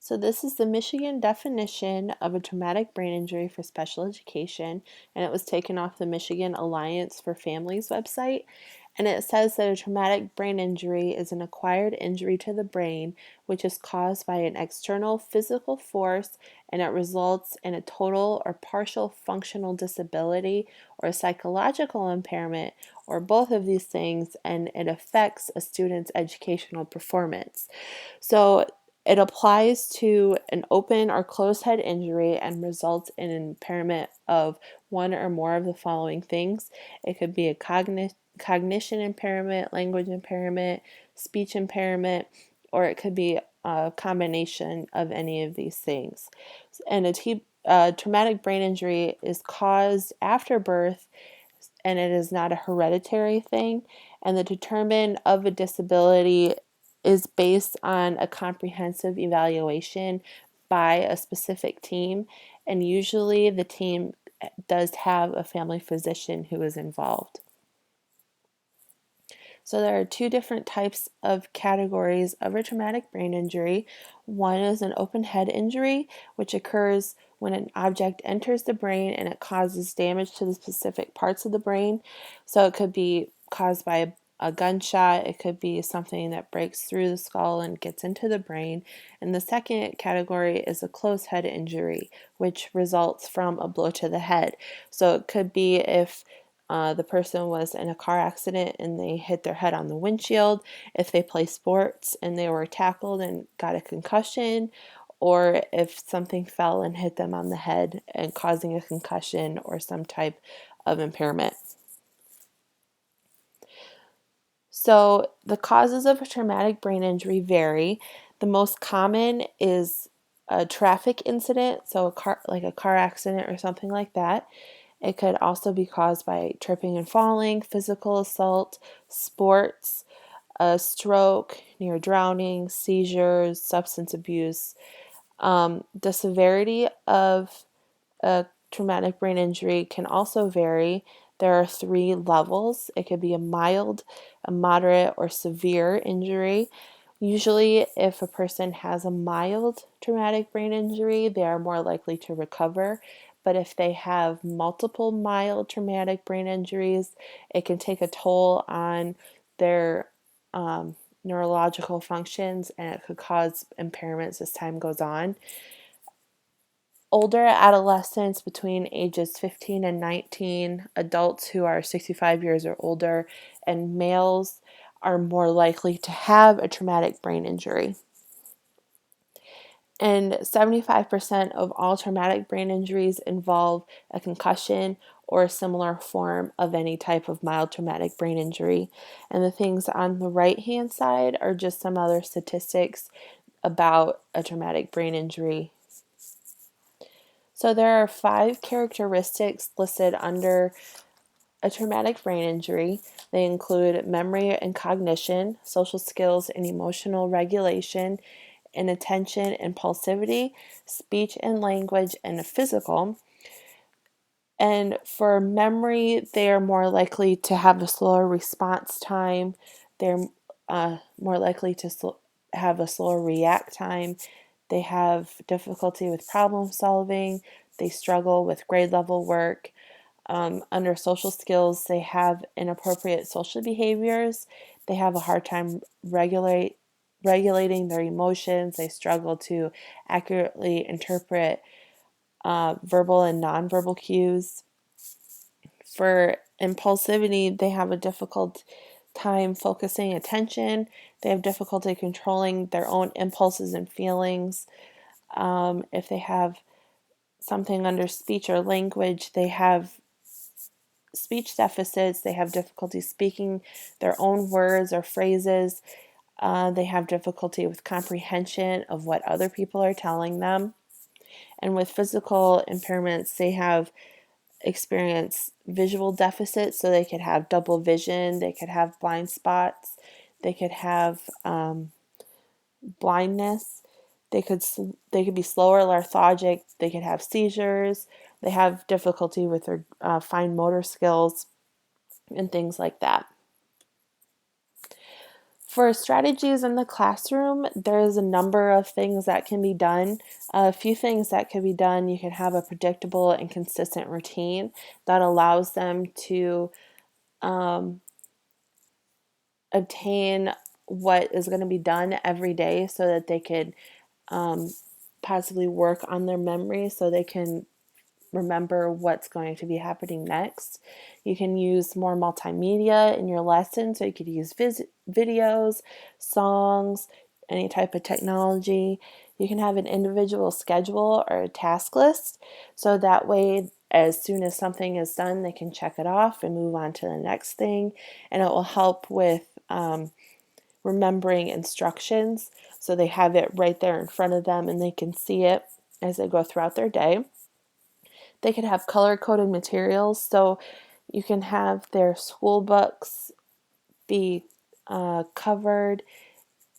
So this is the Michigan definition of a traumatic brain injury for special education, and it was taken off the Michigan Alliance for Families website. And it says that a traumatic brain injury is an acquired injury to the brain which is caused by an external physical force, and it results in a total or partial functional disability or a psychological impairment or both of these things, and it affects a student's educational performance. So it applies to an open or closed head injury and results in an impairment of one or more of the following things. It could be a cognition impairment, language impairment, speech impairment, or it could be a combination of any of these things. And a traumatic brain injury is caused after birth, and it is not a hereditary thing. And the determination of a disability is based on a comprehensive evaluation by a specific team, and usually the team does have a family physician who is involved. So there are two different types of categories of a traumatic brain injury. One is an open head injury, which occurs when an object enters the brain and it causes damage to the specific parts of the brain. So it could be caused by a gunshot, it could be something that breaks through the skull and gets into the brain. And the second category is a closed head injury, which results from a blow to the head. So it could be if the person was in a car accident and they hit their head on the windshield, if they play sports and they were tackled and got a concussion, or if something fell and hit them on the head and causing a concussion or some type of impairment. So the causes of a traumatic brain injury vary. The most common is a traffic incident, so a car accident or something like that. It could also be caused by tripping and falling, physical assault, sports, a stroke, near drowning, seizures, substance abuse. The severity of a traumatic brain injury can also vary. There are 3 levels. It could be a mild, a moderate, or severe injury. Usually, if a person has a mild traumatic brain injury, they are more likely to recover. But if they have multiple mild traumatic brain injuries, it can take a toll on their neurological functions, and it could cause impairments as time goes on. Older adolescents between ages 15 and 19, adults who are 65 years or older, and males are more likely to have a traumatic brain injury. And 75% of all traumatic brain injuries involve a concussion or a similar form of any type of mild traumatic brain injury. And the things on the right-hand side are just some other statistics about a traumatic brain injury. So there are 5 characteristics listed under a traumatic brain injury. They include memory and cognition, social skills and emotional regulation, inattention, impulsivity, speech and language, and physical. And for memory, they are more likely to have a slower response time. They're more likely to have a slower react time. They have difficulty with problem solving. They struggle with grade level work. Under social skills, they have inappropriate social behaviors. They have a hard time regulating their emotions. They struggle to accurately interpret verbal and nonverbal cues. For impulsivity, they have a difficult time focusing attention. They have difficulty controlling their own impulses and feelings. If they have something under speech or language, they have speech deficits. They have difficulty speaking their own words or phrases. They have difficulty with comprehension of what other people are telling them. And with physical impairments, they have experience visual deficits, so they could have double vision, they could have blind spots, they could have blindness, they could be slower, lethargic, they could have seizures, they have difficulty with their fine motor skills, and things like that. For strategies in the classroom, there's a number of things that can be done. A few things that can be done: you can have a predictable and consistent routine that allows them to obtain what is going to be done every day so that they could possibly work on their memory so they can remember what's going to be happening next. You can use more multimedia in your lesson, so you could use videos, songs, any type of technology. You can have an individual schedule or a task list, so that way as soon as something is done, they can check it off and move on to the next thing, and it will help with remembering instructions, so they have it right there in front of them and they can see it as they go throughout their day. They could have color-coded materials, so you can have their school books be covered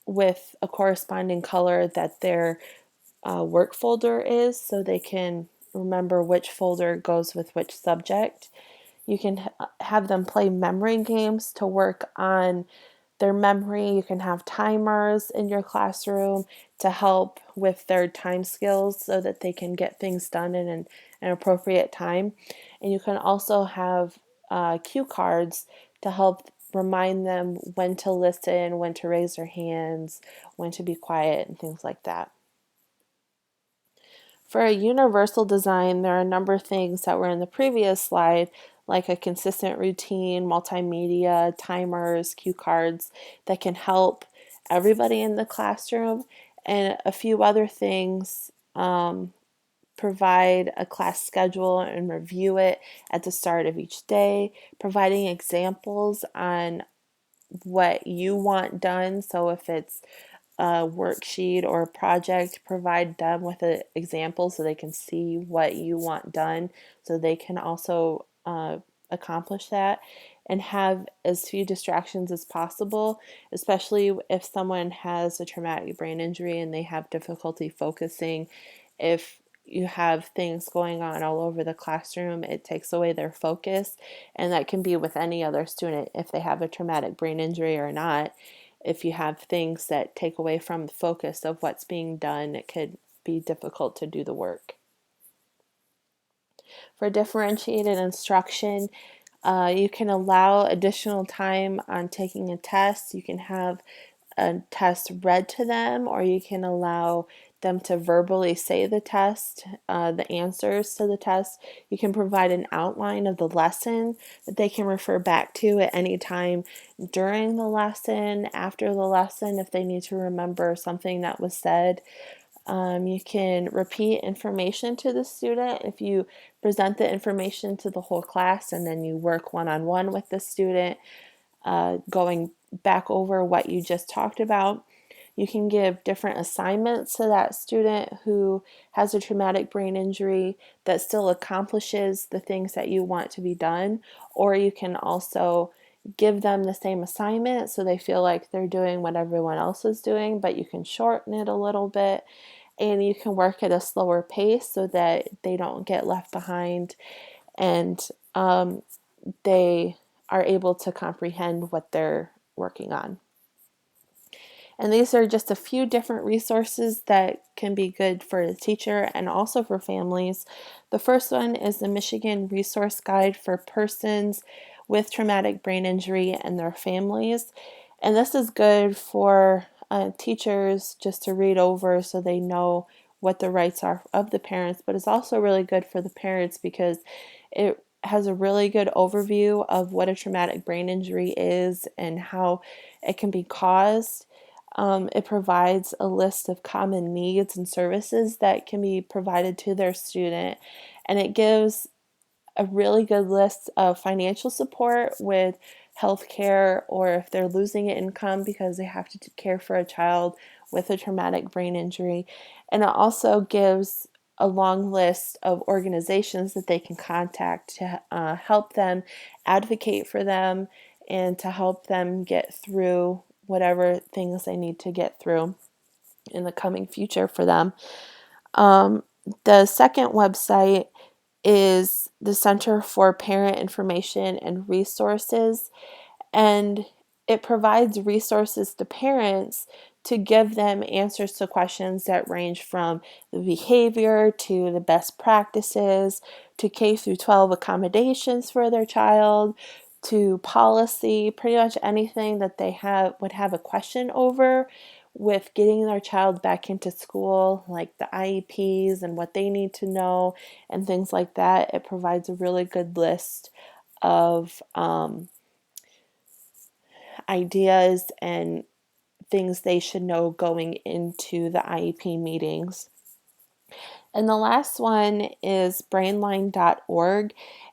with a corresponding color that their work folder is, so they can remember which folder goes with which subject. You can have them play memory games to work on their memory. You can have timers in your classroom to help with their time skills so that they can get things done in an appropriate time. And you can also have cue cards to help remind them when to listen, when to raise their hands, when to be quiet, and things like that. For a universal design, there are a number of things that were in the previous slide, like a consistent routine, multimedia, timers, cue cards that can help everybody in the classroom, and a few other things. Provide a class schedule and review it at the start of each day, providing examples on what you want done. So if it's a worksheet or a project, provide them with an example so they can see what you want done, so they can also accomplish that, and have as few distractions as possible, especially if someone has a traumatic brain injury and they have difficulty focusing. If you have things going on all over the classroom, it takes away their focus, and that can be with any other student if they have a traumatic brain injury or not. If you have things that take away from the focus of what's being done, it could be difficult to do the work. For differentiated instruction, you can allow additional time on taking a test. You can have a test read to them, or you can allow them to verbally say the test, the answers to the test. You can provide an outline of the lesson that they can refer back to at any time during the lesson, after the lesson, if they need to remember something that was said. You can repeat information to the student if you present the information to the whole class and then you work one-on-one with the student, going back over what you just talked about. You can give different assignments to that student who has a traumatic brain injury that still accomplishes the things that you want to be done, or you can also give them the same assignment so they feel like they're doing what everyone else is doing, but you can shorten it a little bit, and you can work at a slower pace so that they don't get left behind, and they are able to comprehend what they're working on. And these are just a few different resources that can be good for the teacher and also for families. The first one is the Michigan Resource Guide for Persons with Traumatic Brain Injury and Their Families. And this is good for teachers just to read over so they know what the rights are of the parents, but it's also really good for the parents because it has a really good overview of what a traumatic brain injury is and how it can be caused. It provides a list of common needs and services that can be provided to their student, and it gives a really good list of financial support with health care, or if they're losing income because they have to care for a child with a traumatic brain injury. And it also gives a long list of organizations that they can contact to help them, advocate for them, and to help them get through whatever things they need to get through in the coming future for them. The second website is the Center for Parent Information and Resources, and it provides resources to parents to give them answers to questions that range from the behavior to the best practices to K through 12 accommodations for their child to policy, pretty much anything that they would have a question over with getting their child back into school, like the IEPs and what they need to know and things like that. It provides a really good list of ideas and things they should know going into the IEP meetings. And the last one is brainline.org,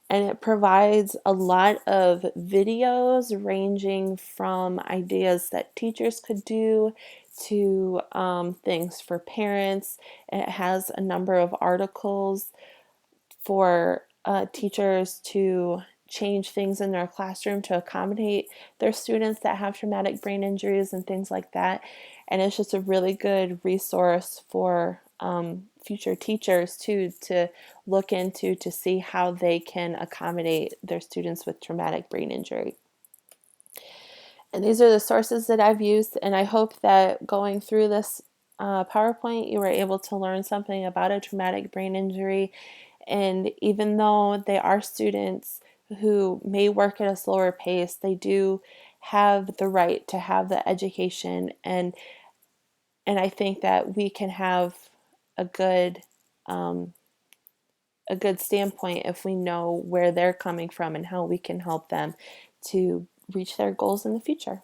and it provides a lot of videos ranging from ideas that teachers could do to things for parents. And it has a number of articles for teachers to change things in their classroom to accommodate their students that have traumatic brain injuries and things like that. And it's just a really good resource for future teachers too to look into to see how they can accommodate their students with traumatic brain injury. And these are the sources that I've used, and I hope that going through this PowerPoint you were able to learn something about a traumatic brain injury. And even though they are students who may work at a slower pace, they do have the right to have the education, and I think that we can have a good a good standpoint if we know where they're coming from and how we can help them to reach their goals in the future.